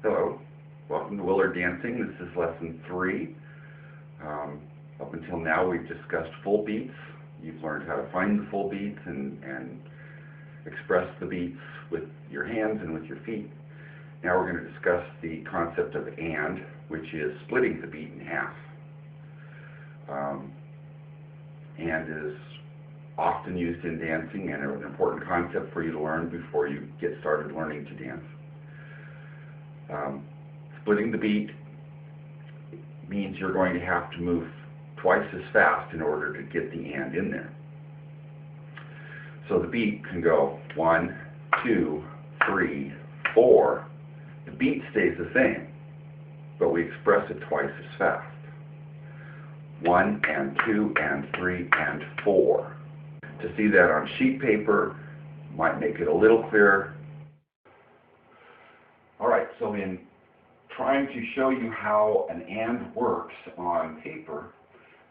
Hello, welcome to Willard Dancing. This is lesson 3. Up until now we've discussed full beats. You've learned how to find the full beats and express the beats with your hands and with your feet. Now we're going to discuss the concept of and, which is splitting the beat in half. And is often used in dancing and an important concept for you to learn before you get started learning to dance. Splitting the beat means you're going to have to move twice as fast in order to get the and in there. So the beat can go 1, 2, 3, 4. The beat stays the same, but we express it twice as fast. 1 and 2 and 3 and 4. To see that on sheet paper might make it a little clearer. Alright, so in trying to show you how an and works on paper,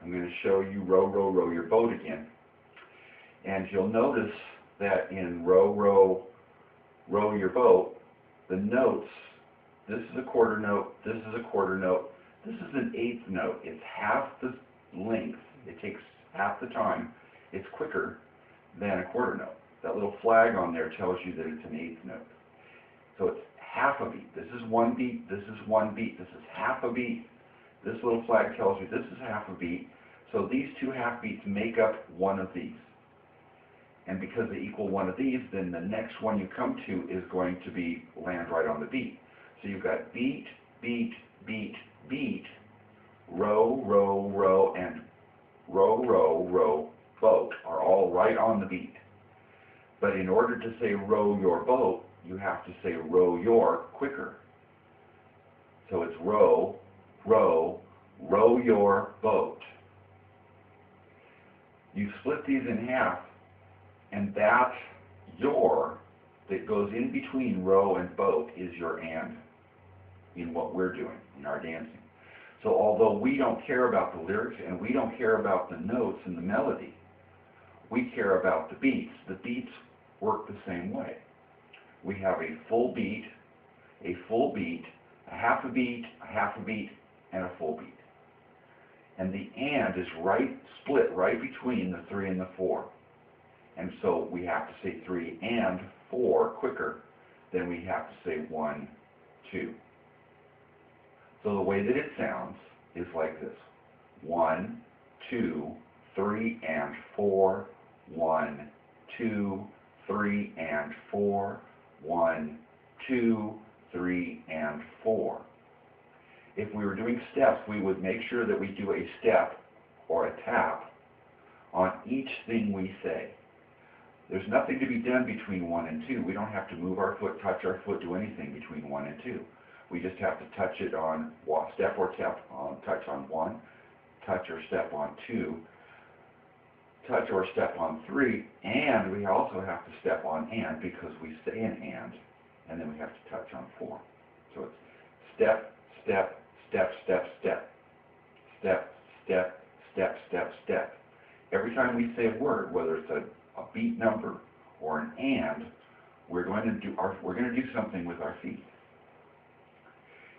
I'm going to show you row, row, row your boat again. And you'll notice that in row, row, row your boat, the notes, this is a quarter note, this is a quarter note, this is an eighth note. It's half the length, it takes half the time, it's quicker than a quarter note. That little flag on there tells you that it's an eighth note. So it's half a beat. This is one beat, this is one beat, this is half a beat. This little flag tells you this is half a beat. So these two half beats make up one of these. And because they equal one of these, then the next one you come to is going to be land right on the beat. So you've got beat, beat, beat, beat, row, row, row, and row, row, row, boat are all right on the beat. But in order to say row your boat, you have to say row your quicker. So it's row, row, row your boat. You split these in half, and that your that goes in between row and boat is your and in what we're doing in our dancing. So although we don't care about the lyrics and we don't care about the notes and the melody, we care about the beats. The beats work the same way. We have a full beat, a half a beat, and a full beat. And the and is split right between the 3 and the 4. And so we have to say 3 and 4 quicker than we have to say 1, 2. So the way that it sounds is like this. 1, 2, 3 and 4, 1, 2, 3 and 4, 1, 2, 3 and 4. If we were doing steps, we would make sure that we do a step or a tap on each thing we say. There's nothing to be done between 1 and 2. We don't have to move our foot, touch our foot, do anything between 1 and 2. We just have to touch it on step or tap on, touch on 1, touch or step on 2, touch or step on 3, and we also have to step on and because we say an and then we have to touch on 4. So it's step, step, step, step, step, step, step, step, step, step. Every time we say a word, whether it's a beat number or an and, we're going to do something with our feet.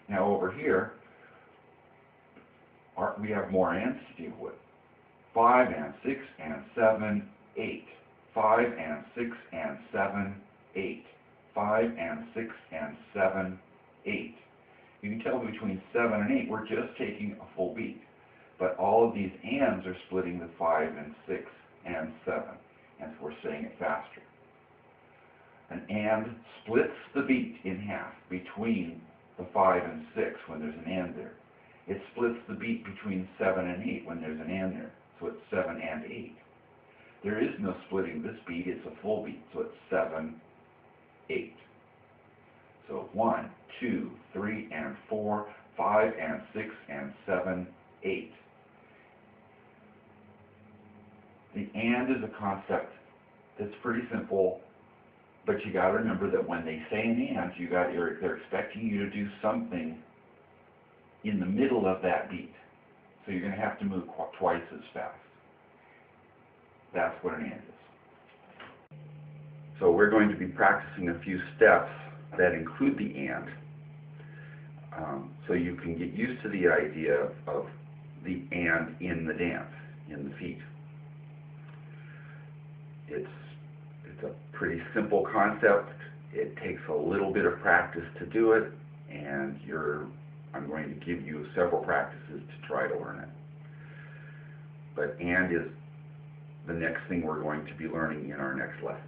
Now over here, we have more ands to deal with. 5 and 6 and 7, 8. 5 and 6 and 7, 8. 5 and 6 and 7, 8. You can tell between 7 and 8, we're just taking a full beat. But all of these ands are splitting the 5 and 6 and 7. And so we're saying it faster. An and splits the beat in half between the 5 and 6 when there's an and there. It splits the beat between 7 and 8 when there's an and there. So it's 7 and 8. There is no splitting this beat, it's a full beat. So it's 7, 8. So 1, 2, 3 and 4, 5 and 6 and 7, 8. The and is a concept that's pretty simple, but you got to remember that when they say an and, they're expecting you to do something in the middle of that beat. So you're going to have to move twice as fast. That's what an and is. So we're going to be practicing a few steps that include the and. So you can get used to the idea of the and in the dance, in the feet. It's a pretty simple concept. It takes a little bit of practice to do it, and I'm going to give you several practices to try to learn it. But and is the next thing we're going to be learning in our next lessons.